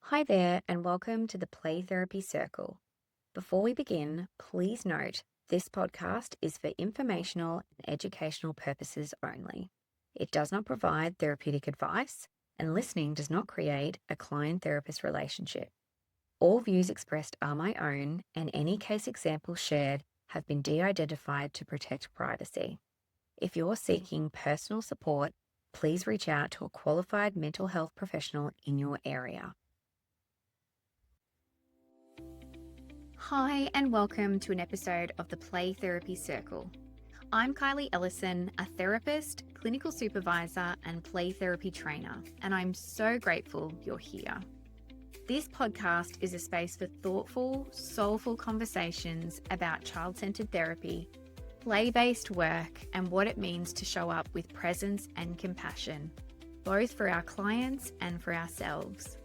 Hi there, and welcome to the Play Therapy Circle. Before we begin, please note this podcast is for informational and educational purposes only. It does not provide therapeutic advice, and listening does not create a client therapist relationship. All views expressed are my own, and any case examples shared have been de identified to protect privacy. If you're seeking personal support, please reach out to a qualified mental health professional in your area. Hi, and welcome to an episode of the Play Therapy Circle. I'm Kylie Ellison, a therapist, clinical supervisor, and play therapy trainer, and I'm so grateful you're here. This podcast is a space for thoughtful, soulful conversations about child-centered therapy, play-based work, and what it means to show up with presence and compassion, both for our clients and for ourselves.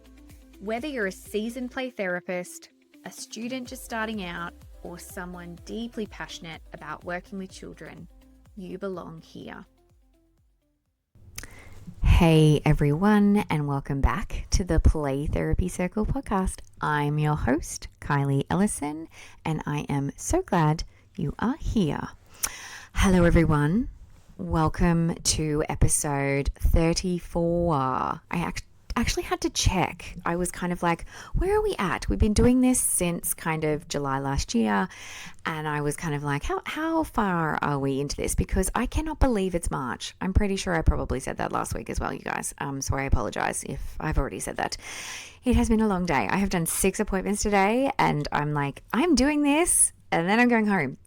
Whether you're a seasoned play therapist, a student just starting out, or someone deeply passionate about working with children, you belong here. Hey everyone, and welcome back to the Play Therapy Circle podcast. I'm your host, Kylie Ellison, and I am so glad you are here. Hello everyone, welcome to episode 34. I actually had to check. I was kind of like, where are we at? We've been doing this since kind of July last year, and I was kind of like, how far are we into this? Because I cannot believe it's March. I'm pretty sure I probably said that last week as well, you guys. So I apologize if I've already said that. It has been a long day. I have done 6 appointments today, and I'm like, I'm doing this, and then I'm going home.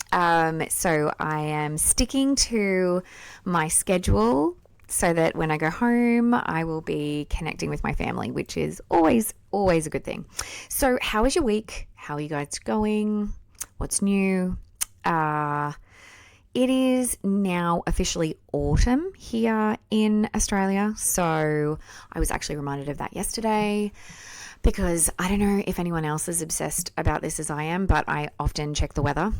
So I am sticking to my schedule so that when I go home, I will be connecting with my family, which is always a good thing. So how was your week? How are you guys going? What's new? It is now officially autumn here in Australia. So I was actually reminded of that yesterday because I don't know if anyone else is obsessed about this as I am, but I often check the weather.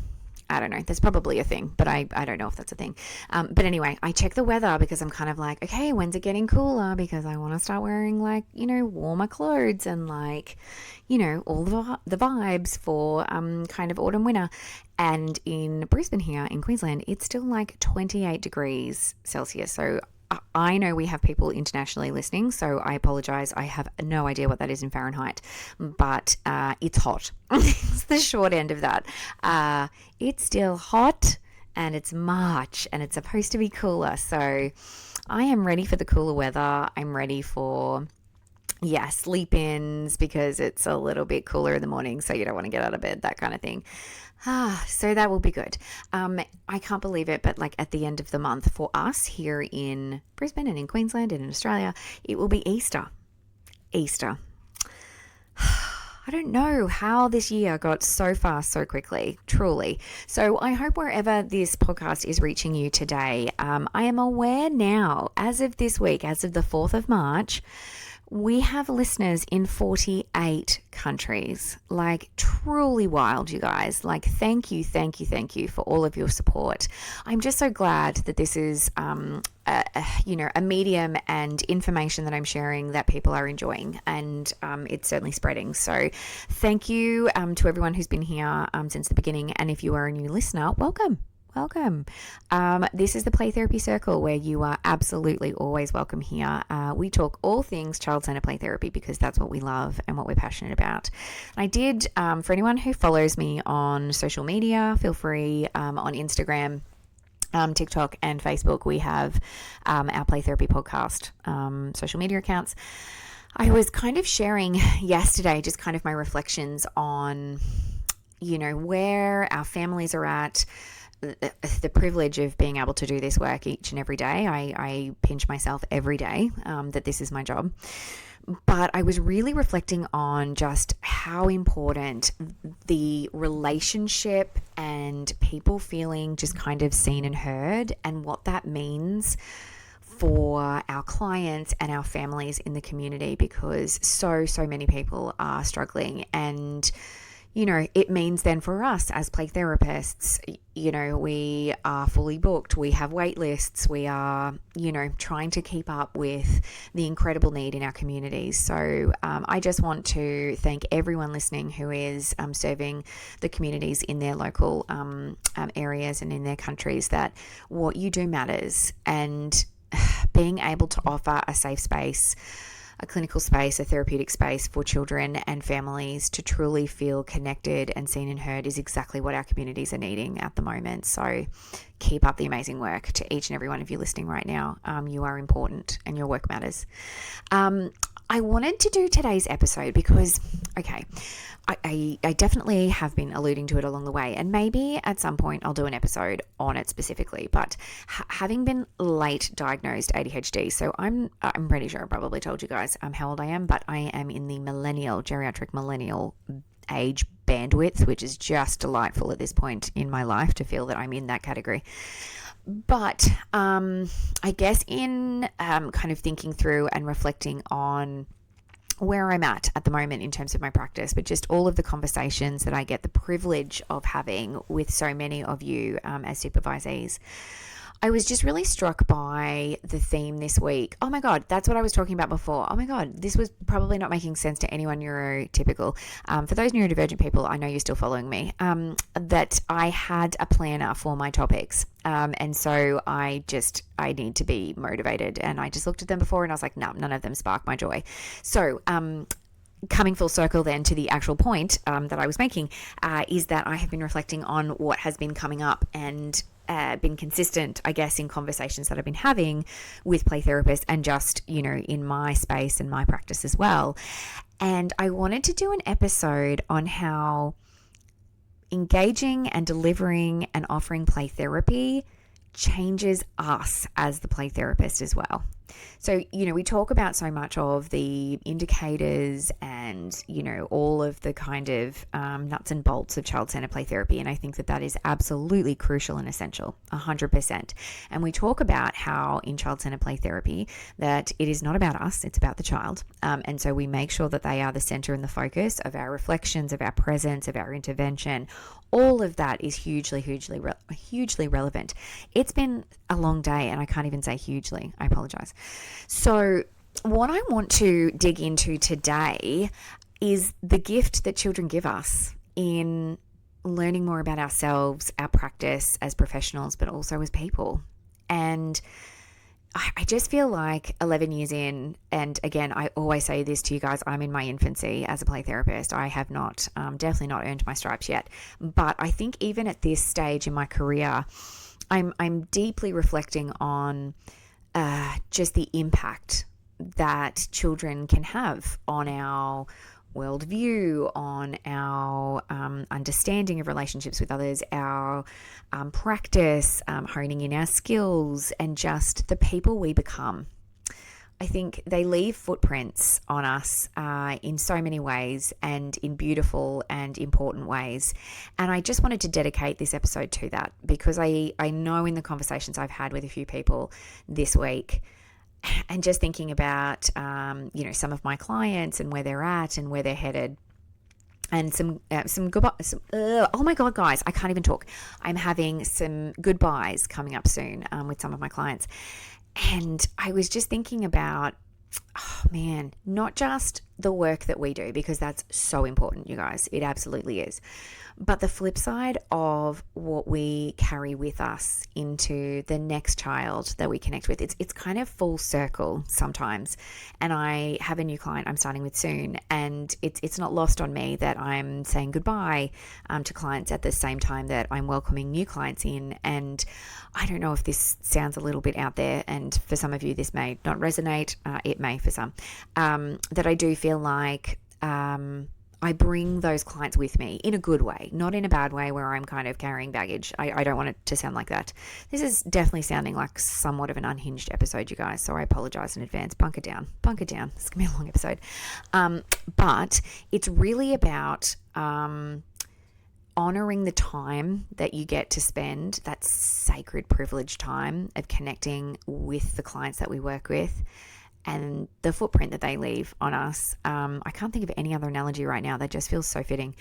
I don't know. There's probably a thing, but I don't know if that's a thing. But anyway, I check the weather because I'm kind of like, okay, when's it getting cooler? Because I want to start wearing warmer clothes and all the vibes for kind of autumn, winter. And in Brisbane here in Queensland, it's still like 28 degrees Celsius. So I know we have people internationally listening, so I apologize. I have no idea what that is in Fahrenheit, but it's hot. It's the short end of that. It's still hot, and it's March, and it's supposed to be cooler. So I am ready for the cooler weather. I'm ready for sleep-ins because it's a little bit cooler in the morning, so you don't want to get out of bed, that kind of thing. So that will be good. I can't believe it, but at the end of the month for us here in Brisbane and in Queensland and in Australia, it will be Easter. I don't know how this year got so fast so quickly, truly. So I hope wherever this podcast is reaching you today, I am aware now, as of this week, as of the 4th of March, we have listeners in 48 countries. Truly wild, you guys. Thank you for all of your support. I'm just so glad that this is a medium and information that I'm sharing that people are enjoying, and it's certainly spreading. So thank you to everyone who's been here since the beginning, and if you are a new listener, welcome. This is the Play Therapy Circle, where you are absolutely always welcome here. We talk all things child-centered play therapy because that's what we love and what we're passionate about. I did, for anyone who follows me on social media, feel free on Instagram, TikTok and Facebook, we have our Play Therapy podcast social media accounts. I was kind of sharing yesterday just kind of my reflections on, where our families are at, the privilege of being able to do this work each and every day. I pinch myself every day that this is my job. But I was really reflecting on just how important the relationship and people feeling just kind of seen and heard, and what that means for our clients and our families in the community, because so many people are struggling. And it means then for us as play therapists, we are fully booked. We have wait lists. We are, trying to keep up with the incredible need in our communities. So I just want to thank everyone listening who is serving the communities in their local areas and in their countries, that what you do matters. And being able to offer a safe space, a clinical space, a therapeutic space for children and families to truly feel connected and seen and heard is exactly what our communities are needing at the moment. So keep up the amazing work to each and every one of you listening right now. You are important and your work matters. I wanted to do today's episode because, I definitely have been alluding to it along the way, and maybe at some point I'll do an episode on it specifically, but having been late diagnosed ADHD, so I'm pretty sure I probably told you guys how old I am, but I am in the geriatric millennial age bandwidth, which is just delightful at this point in my life to feel that I'm in that category. But I guess in kind of thinking through and reflecting on where I'm at the moment in terms of my practice, but just all of the conversations that I get the privilege of having with so many of you as supervisees, I was just really struck by the theme this week. Oh my God, that's what I was talking about before. Oh my God, this was probably not making sense to anyone neurotypical. For those neurodivergent people, I know you're still following me, that I had a planner for my topics. And so I need to be motivated. And I just looked at them before and I was like, no, none of them spark my joy. So, coming full circle then to the actual point that I was making, is that I have been reflecting on what has been coming up and been consistent, I guess, in conversations that I've been having with play therapists and just, in my space and my practice as well. And I wanted to do an episode on how engaging and delivering and offering play therapy changes us as the play therapist as well. So, we talk about so much of the indicators and, all of the kind of nuts and bolts of child-centered play therapy. And I think that is absolutely crucial and essential, 100%. And we talk about how in child-centered play therapy that it is not about us, it's about the child. And so we make sure that they are the center and the focus of our reflections, of our presence, of our intervention. All of that is hugely, hugely relevant. It's been a long day and I can't even say hugely. I apologize. So what I want to dig into today is the gift that children give us in learning more about ourselves, our practice as professionals, but also as people. And I just feel like 11 years in, and again, I always say this to you guys, I'm in my infancy as a play therapist. I have not, definitely not earned my stripes yet. But I think even at this stage in my career, I'm deeply reflecting on just the impact that children can have on our worldview, on our understanding of relationships with others, our practice, honing in our skills, and just the people we become. I think they leave footprints on us in so many ways and in beautiful and important ways. And I just wanted to dedicate this episode to that because I know in the conversations I've had with a few people this week, and just thinking about, some of my clients and where they're at and where they're headed. And oh my God, guys, I can't even talk. I'm having some goodbyes coming up soon with some of my clients. And I was just thinking about, not just the work that we do, because that's so important, you guys. It absolutely is. But the flip side of what we carry with us into the next child that we connect with, it's kind of full circle sometimes. And I have a new client I'm starting with soon, and it's not lost on me that I'm saying goodbye to clients at the same time that I'm welcoming new clients in. And I don't know if this sounds a little bit out there, and for some of you this may not resonate, it may for some, that I do feel like I bring those clients with me in a good way, not in a bad way where I'm kind of carrying baggage. I don't want it to sound like that. This is definitely sounding like somewhat of an unhinged episode, you guys, so I apologize in advance. Bunker down. This is going to be a long episode. But it's really about honoring the time that you get to spend, that sacred privileged time of connecting with the clients that we work with, and the footprint that they leave on us. I can't think of any other analogy right now that just feels so fitting.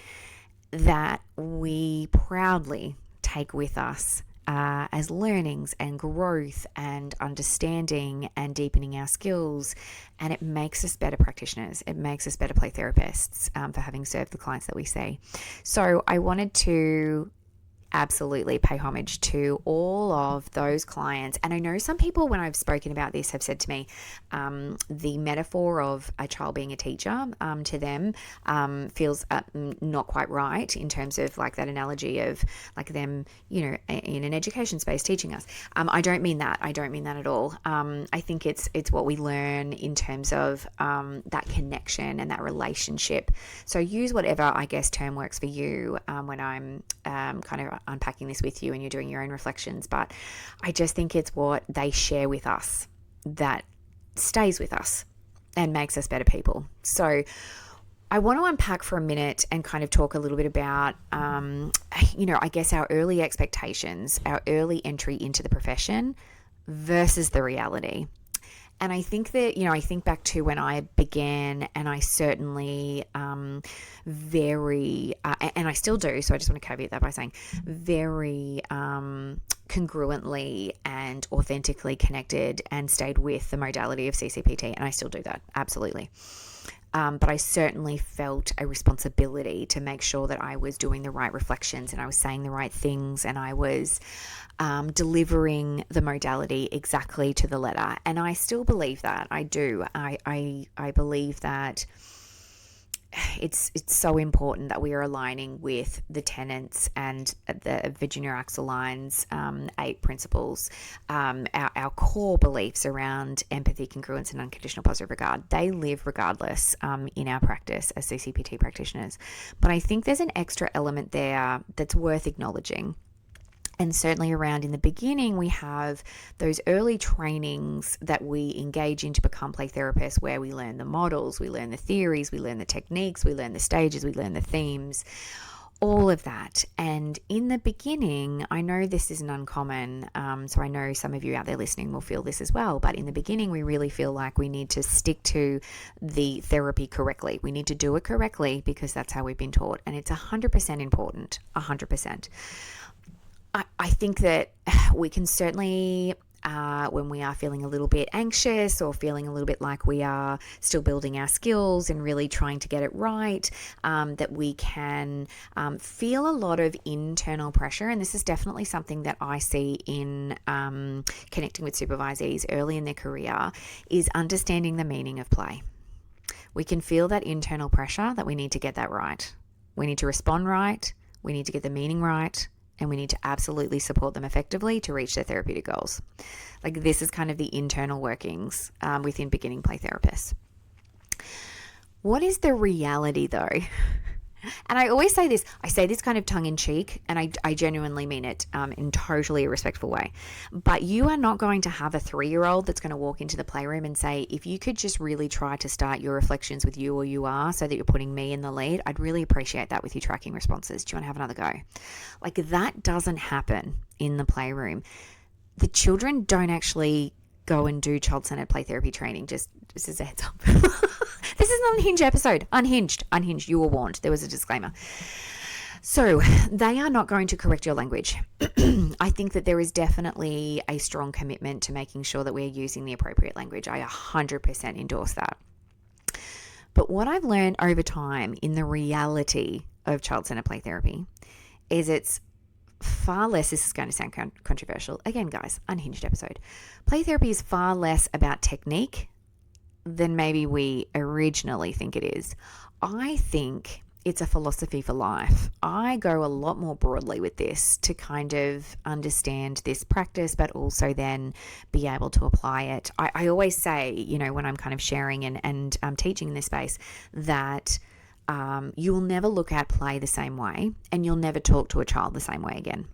that we proudly take with us as learnings and growth and understanding and deepening our skills. And it makes us better practitioners. It makes us better play therapists for having served the clients that we see. So I wanted to absolutely pay homage to all of those clients. And I know some people, when I've spoken about this, have said to me, the metaphor of a child being a teacher to them feels not quite right in terms of like that analogy of like them, in an education space teaching us. I don't mean that. I don't mean that at all. I think it's what we learn in terms of that connection and that relationship. So use whatever, I guess, term works for you when I'm kind of unpacking this with you and you're doing your own reflections. But I just think it's what they share with us that stays with us and makes us better people. So I want to unpack for a minute and kind of talk a little bit about, I guess our early expectations, our early entry into the profession versus the reality. And I think that, I think back to when I began, and I certainly and I still do, so I just want to caveat that by saying very congruently and authentically connected and stayed with the modality of CCPT, and I still do that, absolutely. But I certainly felt a responsibility to make sure that I was doing the right reflections and I was saying the right things and I was delivering the modality exactly to the letter. And I still believe that. I do. I believe that it's so important that we are aligning with the tenets and the Virginia Axel Lines 8 principles, our core beliefs around empathy, congruence, and unconditional positive regard. They live regardless in our practice as CCPT practitioners. But I think there's an extra element there that's worth acknowledging. And certainly around in the beginning, we have those early trainings that we engage in to become play therapists, where we learn the models, we learn the theories, we learn the techniques, we learn the stages, we learn the themes, all of that. And in the beginning, I know this isn't uncommon, so I know some of you out there listening will feel this as well, but in the beginning, we really feel like we need to stick to the therapy correctly. We need to do it correctly because that's how we've been taught. And it's 100% important, 100%. I think that we can certainly, when we are feeling a little bit anxious or feeling a little bit like we are still building our skills and really trying to get it right, that we can feel a lot of internal pressure. And this is definitely something that I see in connecting with supervisees early in their career, is understanding the meaning of play. We can feel that internal pressure that we need to get that right. We need to respond right. We need to get the meaning right. And we need to absolutely support them effectively to reach their therapeutic goals. Like, this is kind of the internal workings within beginning play therapists. What is the reality though? And I always say this, I say this kind of tongue in cheek, and I genuinely mean it in totally a respectful way. But you are not going to have a 3-year-old that's going to walk into the playroom and say, if you could just really try to start your reflections with you or you are, so that you're putting me in the lead, I'd really appreciate that with your tracking responses. Do you want to have another go? Like, that doesn't happen in the playroom. The children don't actually go and do child-centered play therapy training, just as a heads up. This is an unhinged episode. Unhinged. You were warned. There was a disclaimer. So they are not going to correct your language. I think that there is definitely a strong commitment to making sure that we're using the appropriate language. I 100% endorse that. But what I've learned over time in the reality of child-centered play therapy is it's far less, this is going to sound controversial. Again, guys, unhinged episode. Play therapy is far less about technique than maybe we originally think it is. I think it's a philosophy for life. I go a lot more broadly with this to kind of understand this practice, but also then be able to apply it. I always say, when I'm kind of sharing and teaching in this space, that you'll never look at play the same way, and you'll never talk to a child the same way again.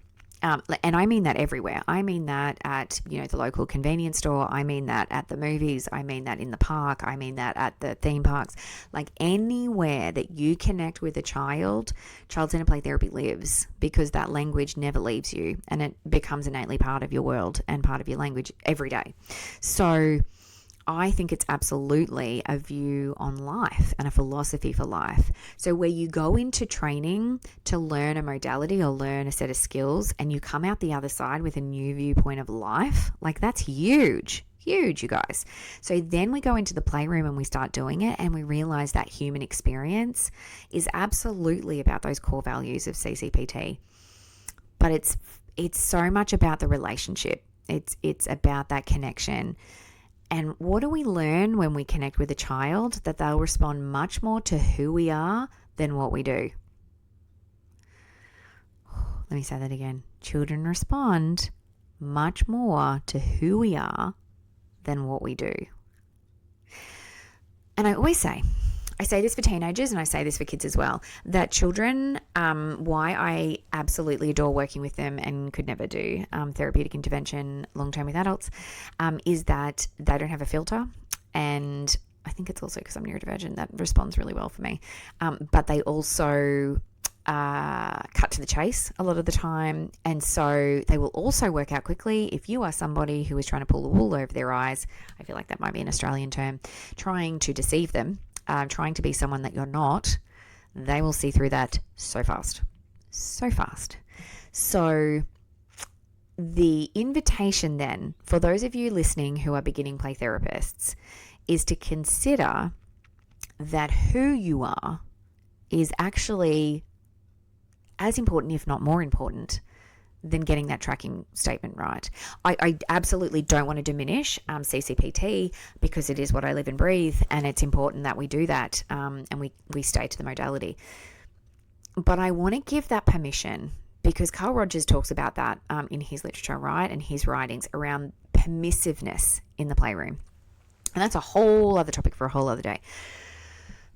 And I mean that everywhere. I mean that at, the local convenience store. I mean that at the movies. I mean that in the park. I mean that at the theme parks. Like, anywhere that you connect with a child-centered play therapy lives, because that language never leaves you, and it becomes innately part of your world and part of your language every day. So I think it's absolutely a view on life and a philosophy for life. So where you go into training to learn a modality or learn a set of skills and you come out the other side with a new viewpoint of life, like that's huge. Huge, you guys. So then we go into the playroom and we start doing it and we realize that human experience is absolutely about those core values of CCPT. But it's so much about the relationship. It's about that connection. And what do we learn when we connect with a child? That they'll respond much more to who we are than what we do. Let me say that again. Children respond much more to who we are than what we do. And I always say this for teenagers and I say this for kids as well, that children, why I absolutely adore working with them and could never do therapeutic intervention long-term with adults, is that they don't have a filter. And I think it's also because I'm neurodivergent that responds really well for me. But they also cut to the chase a lot of the time, and so they will also work out quickly. If you are somebody who is trying to pull the wool over their eyes, I feel like that might be an Australian term, trying to deceive them, trying to be someone that you're not, they will see through that so fast. So the invitation then for those of you listening who are beginning play therapists is to consider that who you are is actually as important, if not more important, than getting that tracking statement right. I absolutely don't want to diminish CCPT because it is what I live and breathe, and it's important that we do that and we stay to the modality. But I want to give that permission because Carl Rogers talks about that in his literature, right, and his writings around permissiveness in the playroom. And that's a whole other topic for a whole other day.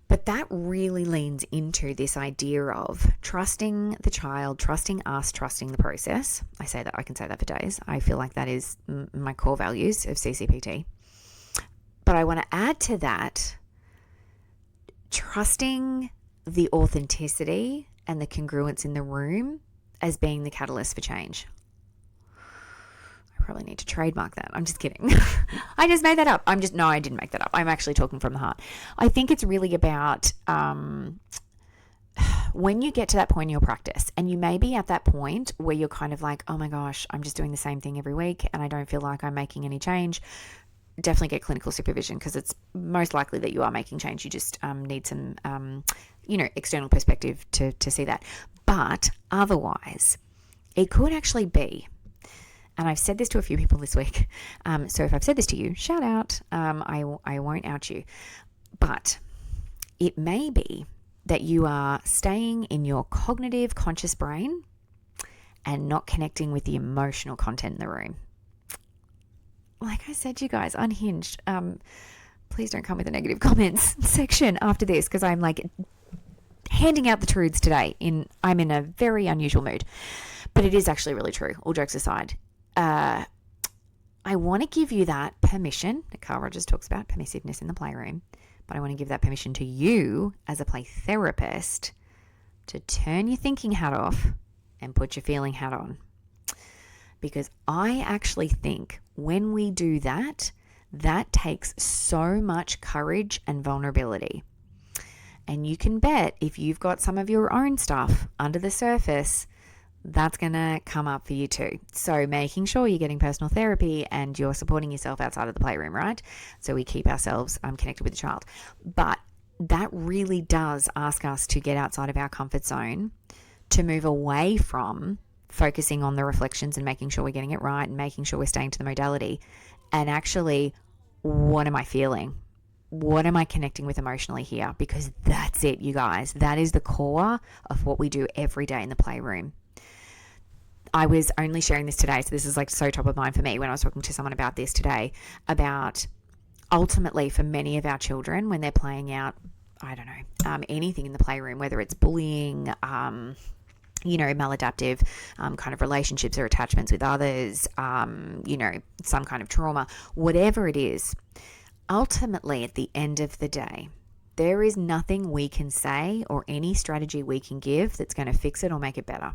But that really leans into this idea of trusting the child, trusting us, trusting the process. I can say that for days. I feel like that is my core values of CCPT. But I want to add to that, trusting the authenticity and the congruence in the room as being the catalyst for change. Probably need to trademark that. I'm just kidding. I just made that up. I didn't make that up. I'm actually talking from the heart. I think it's really about when you get to that point in your practice, and you may be at that point where you're kind of like, oh my gosh, I'm just doing the same thing every week and I don't feel like I'm making any change. Definitely get clinical supervision because it's most likely that you are making change. You just need some, external perspective to see that. But otherwise, it could actually be, and I've said this to a few people this week, so if I've said this to you, shout out. I won't out you. But it may be that you are staying in your cognitive conscious brain and not connecting with the emotional content in the room. Like I said, you guys, unhinged. Please don't come with a negative comments section after this because I'm like handing out the truths today. I'm in a very unusual mood. But it is actually really true, all jokes aside. I want to give you that permission that Carl Rogers talks about, permissiveness in the playroom, but I want to give that permission to you as a play therapist to turn your thinking hat off and put your feeling hat on. Because I actually think when we do that, that takes so much courage and vulnerability. And you can bet if you've got some of your own stuff under the surface, that's going to come up for you too. So making sure you're getting personal therapy and you're supporting yourself outside of the playroom, right? So we keep ourselves connected with the child. But that really does ask us to get outside of our comfort zone, to move away from focusing on the reflections and making sure we're getting it right and making sure we're staying to the modality. And actually, what am I feeling? What am I connecting with emotionally here? Because that's it, you guys. That is the core of what we do every day in the playroom. I was only sharing this today, so this is like so top of mind for me when I was talking to someone about this today, about ultimately for many of our children when they're playing out, I don't know, anything in the playroom, whether it's bullying, maladaptive kind of relationships or attachments with others, some kind of trauma, whatever it is, ultimately at the end of the day, there is nothing we can say or any strategy we can give that's going to fix it or make it better.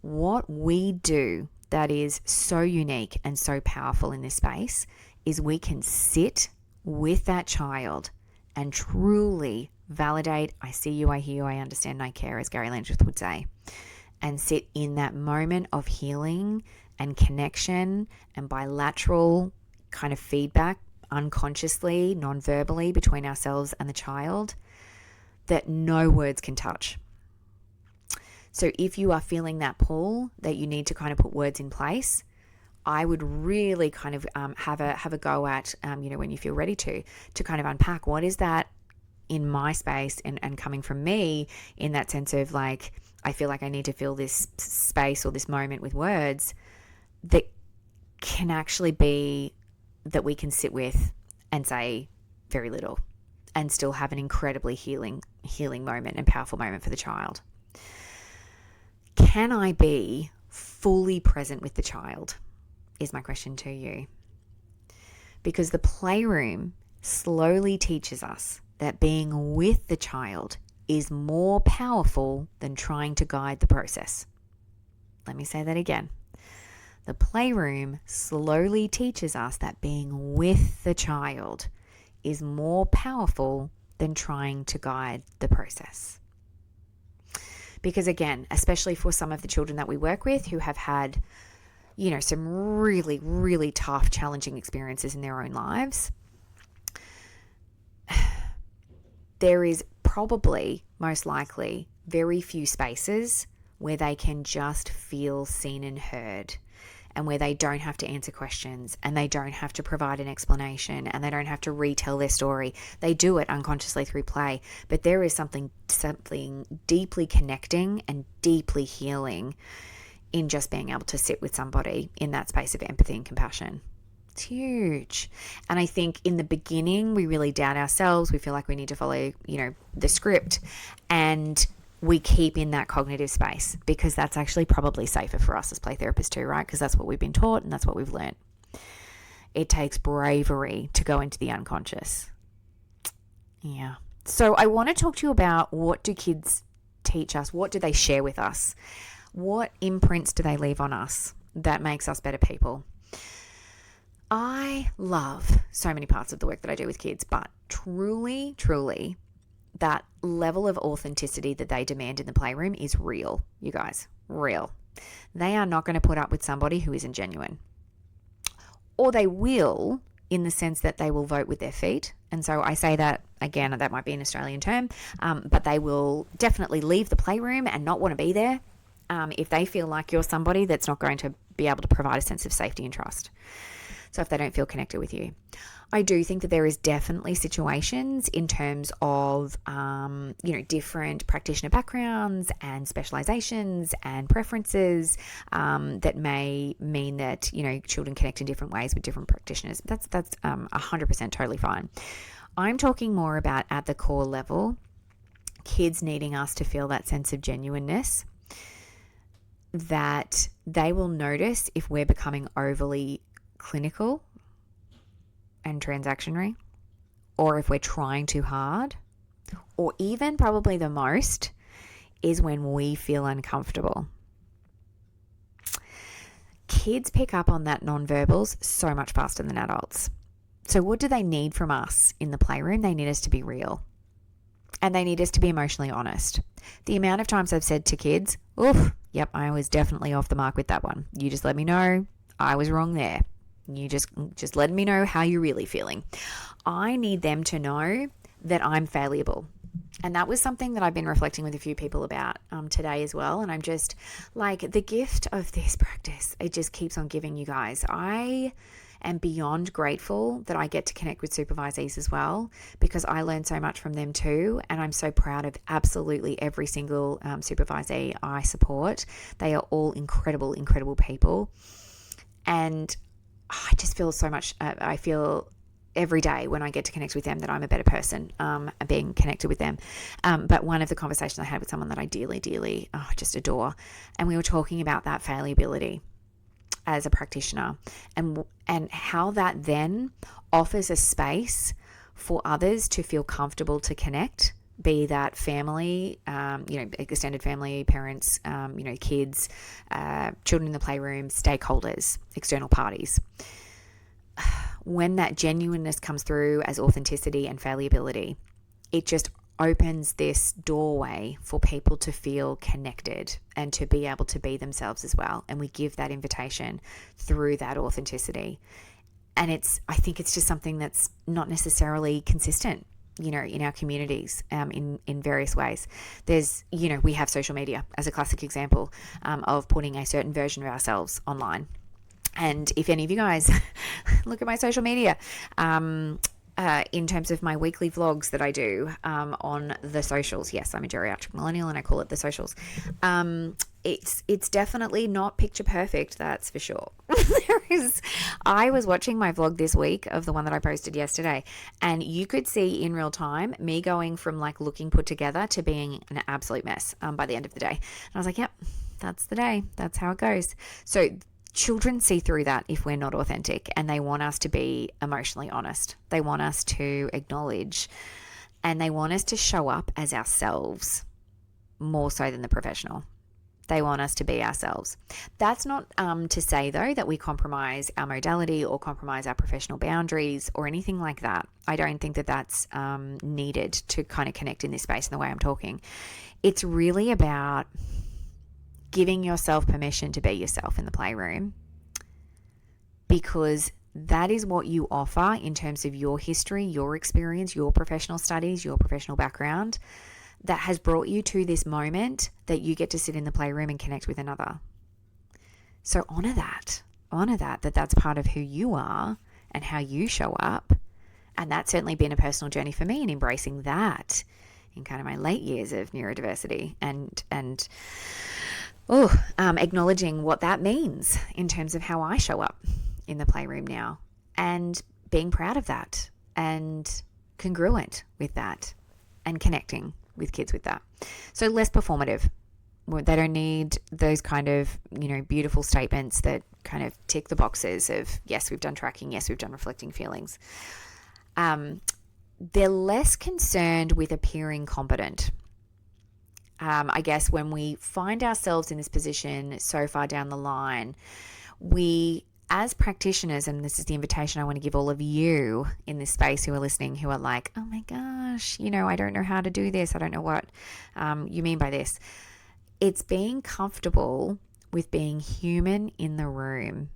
What we do that is so unique and so powerful in this space is we can sit with that child and truly validate, I see you, I hear you, I understand, I care, as Gary Landreth would say, and sit in that moment of healing and connection and bilateral kind of feedback, unconsciously, non-verbally, between ourselves and the child, that no words can touch. So if you are feeling that pull that you need to kind of put words in place, I would really kind of have a go at, when you feel ready to kind of unpack what is that in my space and coming from me in that sense of like, I feel like I need to fill this space or this moment with words that can actually be that we can sit with and say very little and still have an incredibly healing moment and powerful moment for the child. Can I be fully present with the child is my question to you. Because the playroom slowly teaches us that being with the child is more powerful than trying to guide the process. Let me say that again. The playroom slowly teaches us that being with the child is more powerful than trying to guide the process. Because again, especially for some of the children that we work with who have had, some really, really tough, challenging experiences in their own lives, there is probably, most likely, very few spaces where they can just feel seen and heard, and where they don't have to answer questions and they don't have to provide an explanation and they don't have to retell their story. They do it unconsciously through play, but there is something deeply connecting and deeply healing in just being able to sit with somebody in that space of empathy and compassion. It's huge. And I think in the beginning, we really doubt ourselves. We feel like we need to follow, the script, and we keep in that cognitive space because that's actually probably safer for us as play therapists too, right? Because that's what we've been taught and that's what we've learned. It takes bravery to go into the unconscious. Yeah. So I want to talk to you about, what do kids teach us? What do they share with us? What imprints do they leave on us that makes us better people? I love so many parts of the work that I do with kids, but truly, truly, that level of authenticity that they demand in the playroom is real, you guys, real. They are not going to put up with somebody who isn't genuine. Or they will, in the sense that they will vote with their feet. And so I say that, again, that might be an Australian term, but they will definitely leave the playroom and not want to be there if they feel like you're somebody that's not going to be able to provide a sense of safety and trust. So if they don't feel connected with you. I do think that there is definitely situations in terms of, different practitioner backgrounds and specializations and preferences that may mean that, children connect in different ways with different practitioners. That's 100% totally fine. I'm talking more about at the core level, kids needing us to feel that sense of genuineness, that they will notice if we're becoming overly clinical and transactionary, or if we're trying too hard, or even probably the most is when we feel uncomfortable. Kids pick up on that nonverbals so much faster than adults. So what do they need from us in the playroom? They need us to be real. And they need us to be emotionally honest. The amount of times I've said to kids, yep, I was definitely off the mark with that one. You just let me know I was wrong there. You just let me know how you're really feeling. I need them to know that I'm fallible. And that was something that I've been reflecting with a few people about today as well. And I'm just like, the gift of this practice, it just keeps on giving, you guys. I am beyond grateful that I get to connect with supervisees as well, because I learn so much from them too. And I'm so proud of absolutely every single supervisee I support. They are all incredible, incredible people. And I just feel so much, I feel every day when I get to connect with them that I'm a better person being connected with them. But one of the conversations I had with someone that I dearly, dearly just adore, and we were talking about that fallibility as a practitioner and how that then offers a space for others to feel comfortable to connect, be that family, extended family, parents, kids, children in the playroom, stakeholders, external parties. when that genuineness comes through as authenticity and fallibility, it just opens this doorway for people to feel connected and to be able to be themselves as well. And we give that invitation through that authenticity. And I think it's just something that's not necessarily consistent, in our communities, in various ways. There's, we have social media as a classic example of putting a certain version of ourselves online. And if any of you guys look at my social media, in terms of my weekly vlogs that I do on the socials, yes, I'm a geriatric millennial and I call it the socials. It's definitely not picture perfect, that's for sure. I was watching my vlog this week of the one that I posted yesterday, and you could see in real time me going from like looking put together to being an absolute mess by the end of the day. And I was like, yep, that's the day. That's how it goes. So children see through that if we're not authentic, and they want us to be emotionally honest. They want us to acknowledge, and they want us to show up as ourselves more so than the professional. They want us to be ourselves. That's not to say, though, that we compromise our modality or compromise our professional boundaries or anything like that. I don't think that that's needed to kind of connect in this space in the way I'm talking. It's really about giving yourself permission to be yourself in the playroom, because that is what you offer in terms of your history, your experience, your professional studies, your professional background, that has brought you to this moment that you get to sit in the playroom and connect with another. So honor that's part of who you are and how you show up. And that's certainly been a personal journey for me, and embracing that in kind of my late years of neurodiversity and acknowledging what that means in terms of how I show up in the playroom now, and being proud of that and congruent with that and connecting with kids with that. So less performative. They don't need those kind of, beautiful statements that kind of tick the boxes of, yes, we've done tracking, yes, we've done reflecting feelings. They're less concerned with appearing competent. I guess when we find ourselves in this position so far down the line, we, as practitioners, and this is the invitation I want to give all of you in this space who are listening, who are like, oh my gosh, I don't know how to do this. I don't know what you mean by this. It's being comfortable with being human in the room.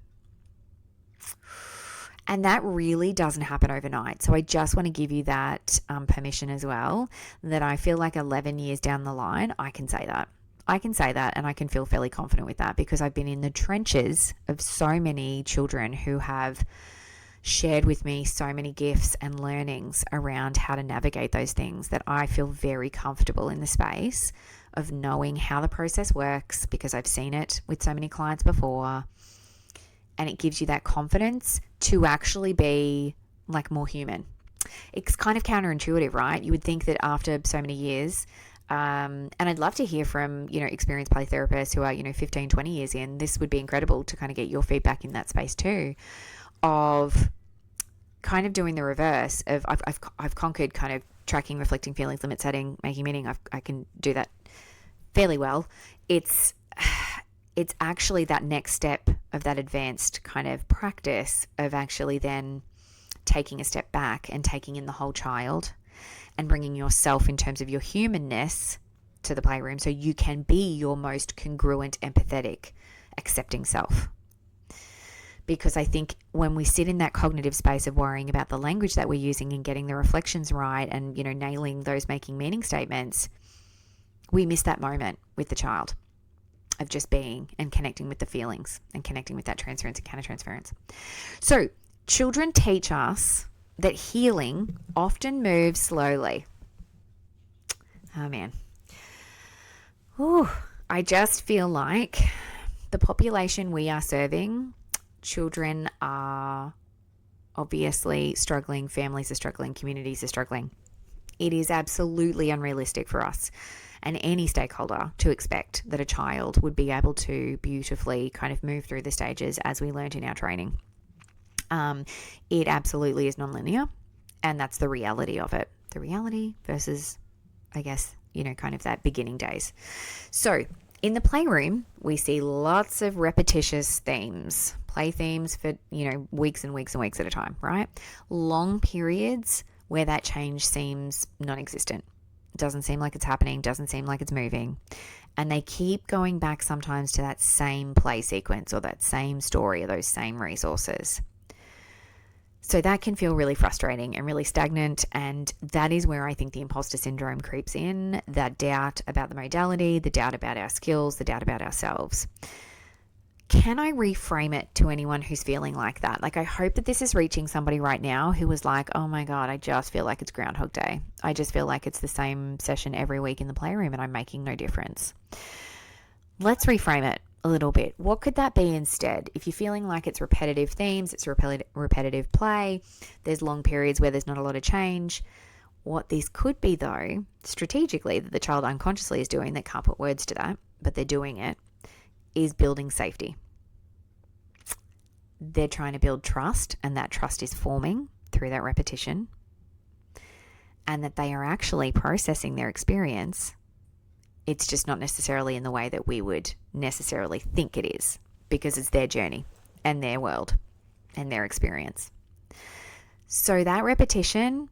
And that really doesn't happen overnight. So I just want to give you that permission as well, that I feel like 11 years down the line, I can say that. And I can feel fairly confident with that, because I've been in the trenches of so many children who have shared with me so many gifts and learnings around how to navigate those things, that I feel very comfortable in the space of knowing how the process works, because I've seen it with so many clients before. And it gives you that confidence to actually be like more human. It's kind of counterintuitive, right? You would think that after so many years, and I'd love to hear from, experienced play therapists who are, 15, 20 years in, this would be incredible to kind of get your feedback in that space too, of kind of doing the reverse of I've conquered kind of tracking, reflecting, feelings, limit setting, making meaning. I can do that fairly well. It's actually that next step of that advanced kind of practice of actually then taking a step back and taking in the whole child and bringing yourself in terms of your humanness to the playroom, so you can be your most congruent, empathetic, accepting self. Because I think when we sit in that cognitive space of worrying about the language that we're using and getting the reflections right and, nailing those making meaning statements, we miss that moment with the child of just being and connecting with the feelings and connecting with that transference and countertransference. So children teach us that healing often moves slowly. Oh man. Ooh, I just feel like the population we are serving, children are obviously struggling, families are struggling, communities are struggling. It is absolutely unrealistic for us and any stakeholder to expect that a child would be able to beautifully kind of move through the stages as we learned in our training. It absolutely is nonlinear, and that's the reality of it. The reality versus, I guess, kind of that beginning days. So In the playroom, we see lots of repetitious themes, play themes for, weeks and weeks and weeks at a time, right? Long periods where that change seems non-existent. Doesn't seem like it's happening, doesn't seem like it's moving. And they keep going back sometimes to that same play sequence or that same story or those same resources. So that can feel really frustrating and really stagnant, and that is where I think the imposter syndrome creeps in, that doubt about the modality, the doubt about our skills, the doubt about ourselves. Can I reframe it to anyone who's feeling like that? Like, I hope that this is reaching somebody right now who was like, oh my God, I just feel like it's Groundhog Day. I just feel like it's the same session every week in the playroom and I'm making no difference. Let's reframe it a little bit. What could that be instead? If you're feeling like it's repetitive themes, it's repetitive play, there's long periods where there's not a lot of change. What this could be, though, strategically, that the child unconsciously is doing, they can't put words to that, but they're doing it, is building safety. They're trying to build trust, and that trust is forming through that repetition, and that they are actually processing their experience. It's just not necessarily in the way that we would necessarily think it is, because it's their journey and their world and their experience. So that repetition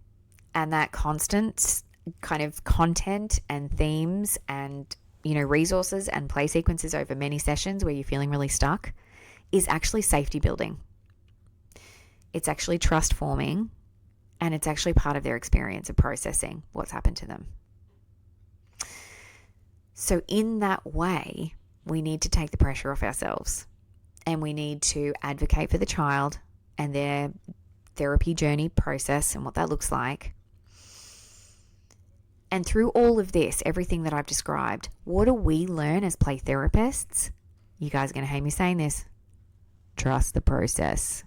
and that constant kind of content and themes and, resources and play sequences over many sessions where you're feeling really stuck is actually safety building. It's actually trust forming, and it's actually part of their experience of processing what's happened to them. So in that way, we need to take the pressure off ourselves, and we need to advocate for the child and their therapy journey process and what that looks like. And through all of this, everything that I've described, what do we learn as play therapists? You guys are going to hate me saying this. Trust the process.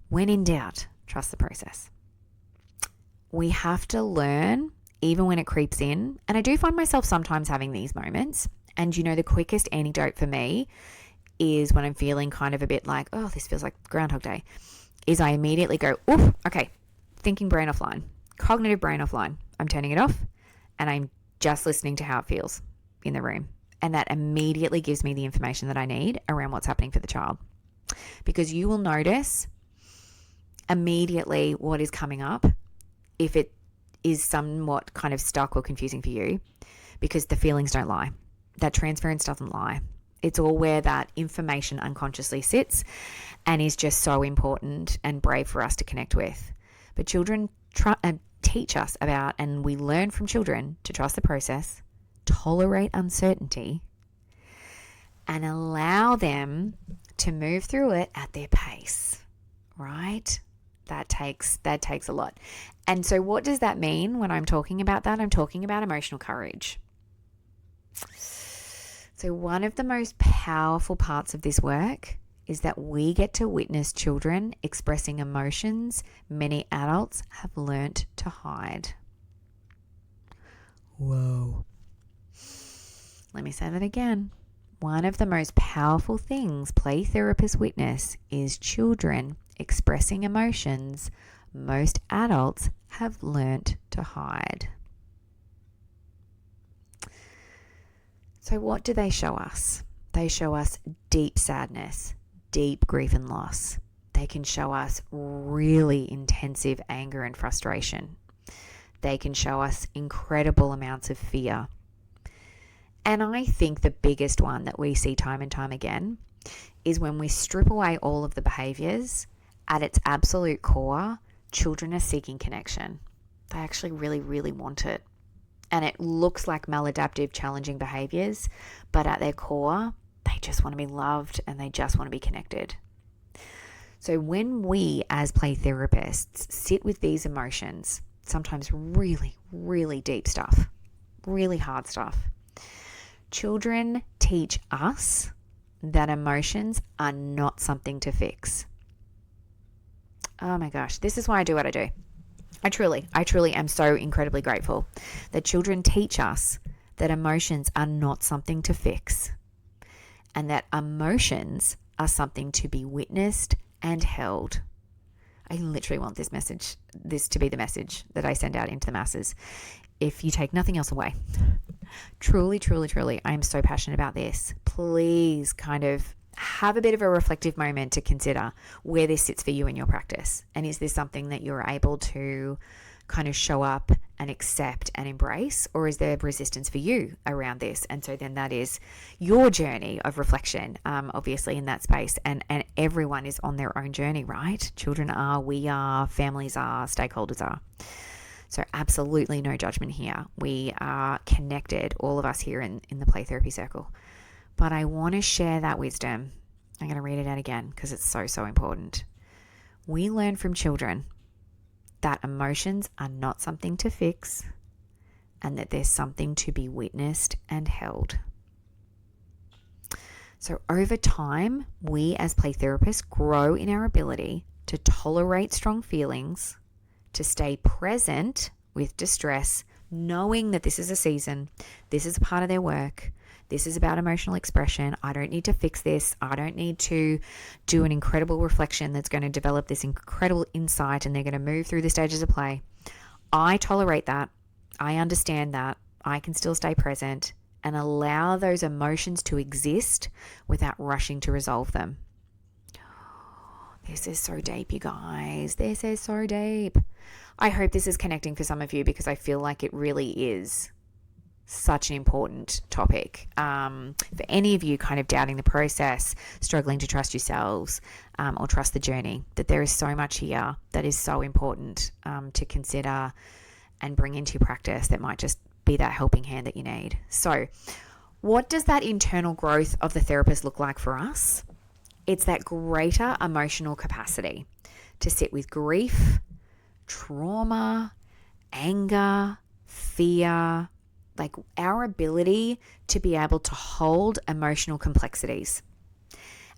When in doubt, trust the process. We have to learn, even when it creeps in. And I do find myself sometimes having these moments. And the quickest antidote for me is when I'm feeling kind of a bit like, oh, this feels like Groundhog Day, is I immediately go, oof, okay, thinking brain offline, cognitive brain offline. I'm turning it off and I'm just listening to how it feels in the room. And that immediately gives me the information that I need around what's happening for the child. Because you will notice immediately what is coming up if it is somewhat kind of stuck or confusing for you, because the feelings don't lie. That transference doesn't lie. It's all where that information unconsciously sits and is just so important and brave for us to connect with. But children teach us about, and we learn from children to trust the process, tolerate uncertainty, and allow them to move through it at their pace, right? That takes a lot. And so what does that mean when I'm talking about that? I'm talking about emotional courage. So one of the most powerful parts of this work is that we get to witness children expressing emotions many adults have learnt to hide. Whoa. Let me say that again. One of the most powerful things play therapists witness is children expressing emotions most adults have learnt to hide. So what do they show us? They show us deep sadness, deep grief and loss. They can show us really intensive anger and frustration. They can show us incredible amounts of fear. And I think the biggest one that we see time and time again is when we strip away all of the behaviors, at its absolute core, children are seeking connection. They actually really, really want it. And it looks like maladaptive, challenging behaviors, but at their core, they just want to be loved and they just want to be connected. So when we as play therapists sit with these emotions, sometimes really, really deep stuff, really hard stuff, children teach us that emotions are not something to fix. Oh my gosh, this is why I do what I do. I truly am so incredibly grateful that children teach us that emotions are not something to fix, and that emotions are something to be witnessed and held. I literally want this to be the message that I send out into the masses. If you take nothing else away, truly, truly, truly, I am so passionate about this. Please kind of have a bit of a reflective moment to consider where this sits for you in your practice. And is this something that you're able to kind of show up and accept and embrace, or is there resistance for you around this? And so then that is your journey of reflection, obviously in that space, and everyone is on their own journey, right? Children are, we are, families are, stakeholders are. So absolutely no judgment here. We are connected, all of us here in the Play Therapy Circle. But I want to share that wisdom. I'm going to read it out again because it's so, so important. We learn from children that emotions are not something to fix and that there's something to be witnessed and held. So over time, we as play therapists grow in our ability to tolerate strong feelings, to stay present with distress, knowing that this is a season, this is a part of their work, this is about emotional expression. I don't need to fix this. I don't need to do an incredible reflection that's going to develop this incredible insight and they're going to move through the stages of play. I tolerate that. I understand that. I can still stay present and allow those emotions to exist without rushing to resolve them. This is so deep, you guys. This is so deep. I hope this is connecting for some of you because I feel like it really is such an important topic. For any of you kind of doubting the process, struggling to trust yourselves or trust the journey, that there is so much here that is so important to consider and bring into practice that might just be that helping hand that you need. So what does that internal growth of the therapist look like for us? It's that greater emotional capacity to sit with grief, trauma, anger, fear, like our ability to be able to hold emotional complexities.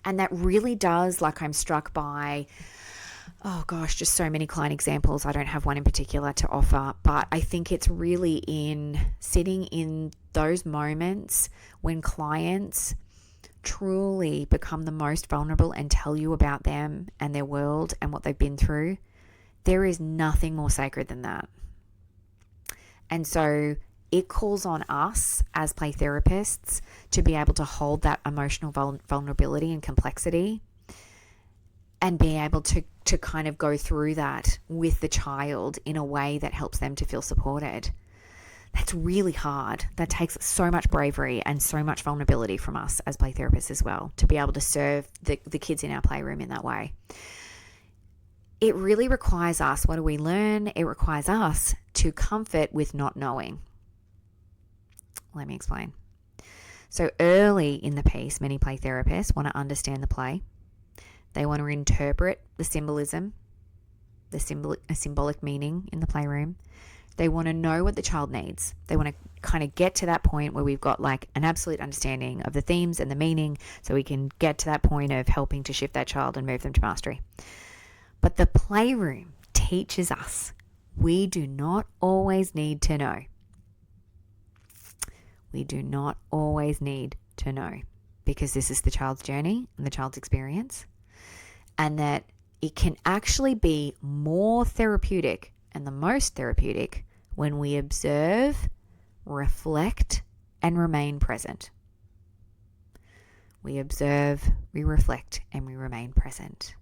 And that really does, like I'm struck by, oh gosh, just so many client examples. I don't have one in particular to offer, but I think it's really in sitting in those moments when clients truly become the most vulnerable and tell you about them and their world and what they've been through. There is nothing more sacred than that. And so it calls on us as play therapists to be able to hold that emotional vulnerability and complexity and be able to kind of go through that with the child in a way that helps them to feel supported. That's really hard. That takes so much bravery and so much vulnerability from us as play therapists as well, to be able to serve the kids in our playroom in that way. It really requires us, what do we learn? It requires us to comfort with not knowing. Let me explain. So early in the piece, many play therapists want to understand the play. They want to interpret the symbolism, a symbolic meaning in the playroom. They want to know what the child needs. They want to kind of get to that point where we've got like an absolute understanding of the themes and the meaning so we can get to that point of helping to shift that child and move them to mastery. But the playroom teaches us we do not always need to know. We do not always need to know because this is the child's journey and the child's experience, and that it can actually be more therapeutic and the most therapeutic when we observe, reflect, and remain present. We observe, we reflect, and we remain present.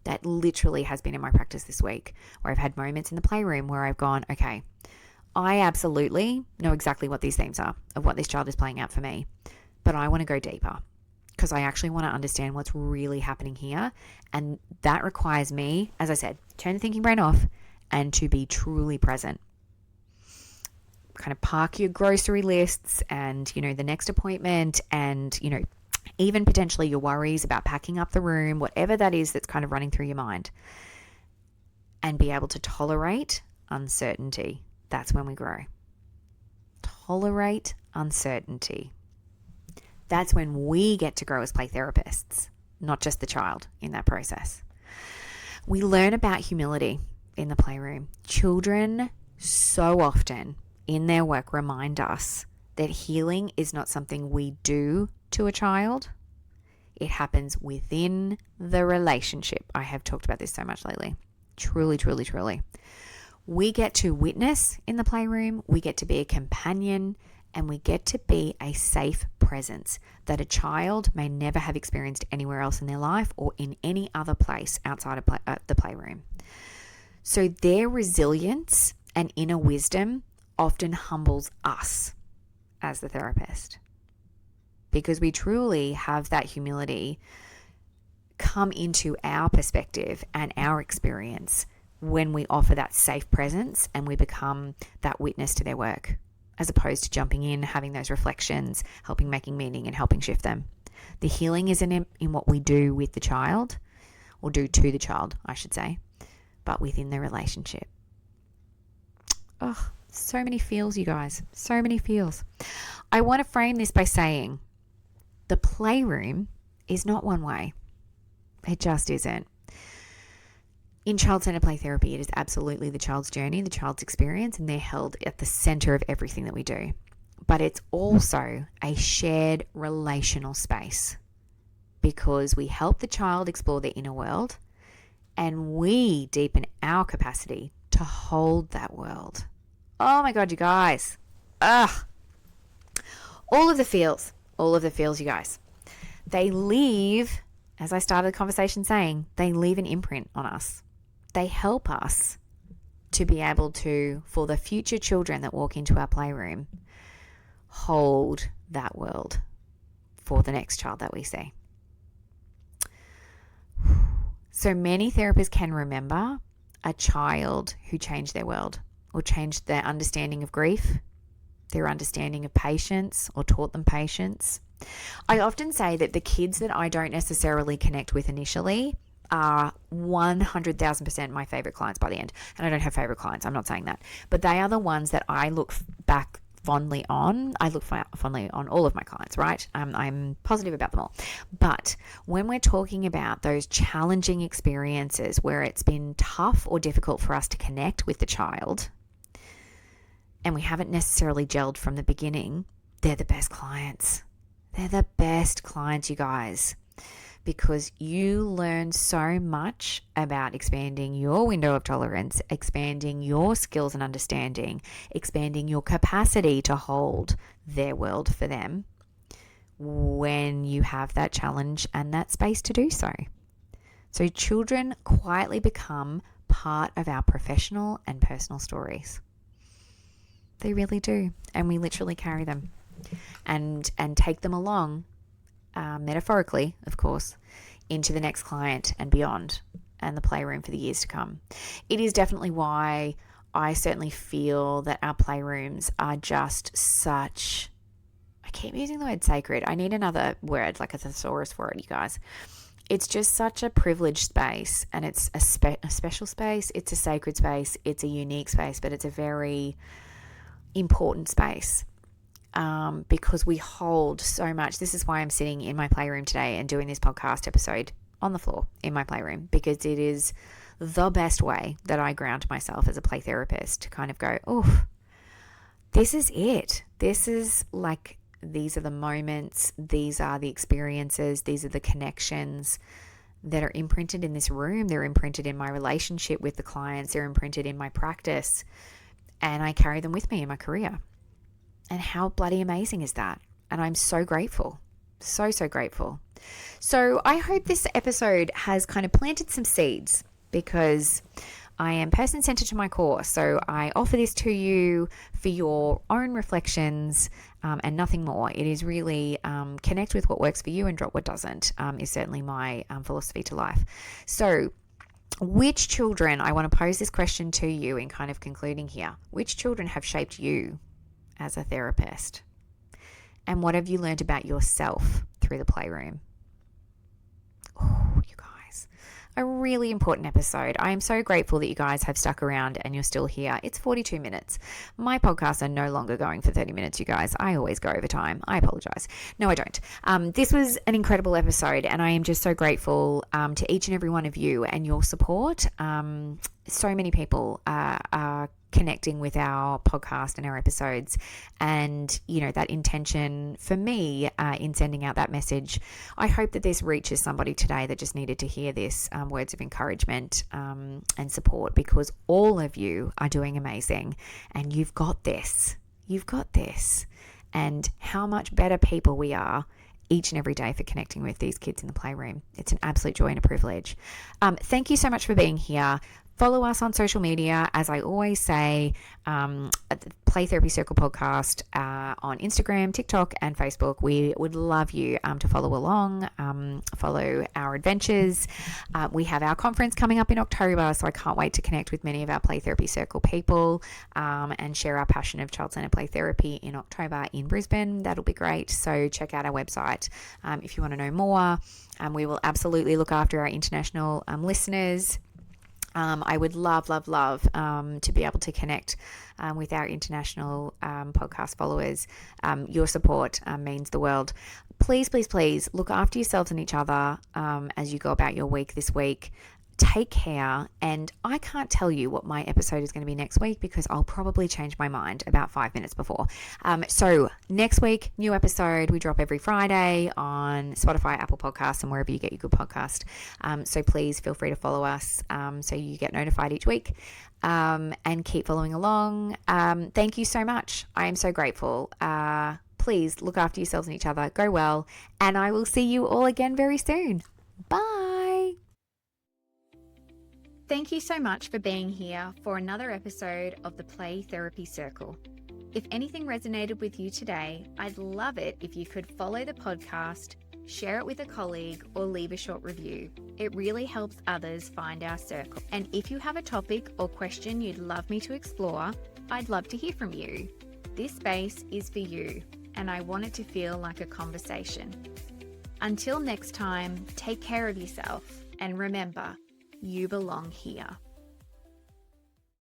That literally has been in my practice this week, where I've had moments in the playroom where I've gone, okay, I absolutely know exactly what these themes are of what this child is playing out for me, but I want to go deeper because I actually want to understand what's really happening here. And that requires me, as I said, turn the thinking brain off and to be truly present. Kind of park your grocery lists and, the next appointment and, even potentially your worries about packing up the room, whatever that is that's kind of running through your mind, and be able to tolerate uncertainty. That's when we grow. Tolerate uncertainty. That's when we get to grow as play therapists, not just the child in that process. We learn about humility in the playroom. Children so often in their work remind us that healing is not something we do to a child. It happens within the relationship. I have talked about this so much lately. Truly, truly, truly. We get to witness in the playroom, we get to be a companion, and we get to be a safe presence that a child may never have experienced anywhere else in their life or in any other place outside of the playroom. So their resilience and inner wisdom often humbles us as the therapist, because we truly have that humility come into our perspective and our experience when we offer that safe presence and we become that witness to their work, as opposed to jumping in, having those reflections, helping making meaning and helping shift them. The healing isn't in what we do with the child, or do to the child, I should say, but within the relationship. Oh, so many feels, you guys. So many feels. I want to frame this by saying the playroom is not one way. It just isn't. In child-centered play therapy, it is absolutely the child's journey, the child's experience, and they're held at the center of everything that we do. But it's also a shared relational space, because we help the child explore their inner world and we deepen our capacity to hold that world. Oh my God, you guys. All of the feels, you guys. They leave, as I started the conversation saying, they leave an imprint on us. They help us to be able to, for the future children that walk into our playroom, hold that world for the next child that we see. So many therapists can remember a child who changed their world, or changed their understanding of grief, their understanding of patience, or taught them patience. I often say that the kids that I don't necessarily connect with initially are 100,000% my favorite clients by the end. And I don't have favorite clients, I'm not saying that. But they are the ones that I look back fondly on. I look fondly on all of my clients, right? I'm positive about them all. But when we're talking about those challenging experiences where it's been tough or difficult for us to connect with the child, and we haven't necessarily gelled from the beginning, they're the best clients. They're the best clients, you guys, because you learn so much about expanding your window of tolerance, expanding your skills and understanding, expanding your capacity to hold their world for them when you have that challenge and that space to do so. So children quietly become part of our professional and personal stories. They really do. And we literally carry them and take them along, metaphorically, of course, into the next client and beyond, and the playroom for the years to come. It is definitely why I certainly feel that our playrooms are just such, I keep using the word sacred. I need another word, like a thesaurus for it, you guys. It's just such a privileged space, and it's a special space. It's a sacred space. It's a unique space, but it's a very important space. Because we hold so much. This is why I'm sitting in my playroom today and doing this podcast episode on the floor in my playroom, because it is the best way that I ground myself as a play therapist to kind of go, oh, this is it. This is like, these are the moments, these are the experiences, these are the connections that are imprinted in this room. They're imprinted in my relationship with the clients. They're imprinted in my practice, and I carry them with me in my career. And how bloody amazing is that? And I'm so grateful. So, so grateful. So I hope this episode has kind of planted some seeds, because I am person-centered to my core. So I offer this to you for your own reflections and nothing more. It is really connect with what works for you and drop what doesn't, is certainly my philosophy to life. So which children, I want to pose this question to you in kind of concluding here. Which children have shaped you as a therapist? And what have you learned about yourself through the playroom? Oh, you guys, a really important episode. I am so grateful that you guys have stuck around and you're still here. It's 42 minutes. My podcasts are no longer going for 30 minutes, you guys. I always go over time. I apologize. No, I don't. This was an incredible episode, and I am just so grateful to each and every one of you and your support. So many people are connecting with our podcast and our episodes. And, you know, that intention for me in sending out that message, I hope that this reaches somebody today that just needed to hear this, words of encouragement and support, because all of you are doing amazing and you've got this. You've got this. And how much better people we are each and every day for connecting with these kids in the playroom. It's an absolute joy and a privilege. Thank you so much for being here. Follow us on social media, as I always say, at the Play Therapy Circle podcast on Instagram, TikTok, and Facebook. We would love you to follow along, follow our adventures. We have our conference coming up in October, so I can't wait to connect with many of our Play Therapy Circle people and share our passion of child-centered play therapy in October in Brisbane. That'll be great. So check out our website if you want to know more. We will absolutely look after our international listeners. I would love to be able to connect with our international podcast followers. Your support means the world. Please look after yourselves and each other as you go about your week this week. Take care, and I can't tell you what my episode is going to be next week because I'll probably change my mind about 5 minutes before. So next week, new episode. We drop every Friday on Spotify, Apple Podcasts, and wherever you get your good podcast. So please feel free to follow us so you get notified each week and keep following along. Thank you so much. I am so grateful. Please look after yourselves and each other. Go well, and I will see you all again very soon. Bye. Thank you so much for being here for another episode of the Play Therapy Circle. If anything resonated with you today, I'd love it if you could follow the podcast, share it with a colleague, or leave a short review. It really helps others find our circle. And if you have a topic or question you'd love me to explore, I'd love to hear from you. This space is for you, and I want it to feel like a conversation. Until next time, take care of yourself, and remember, you belong here.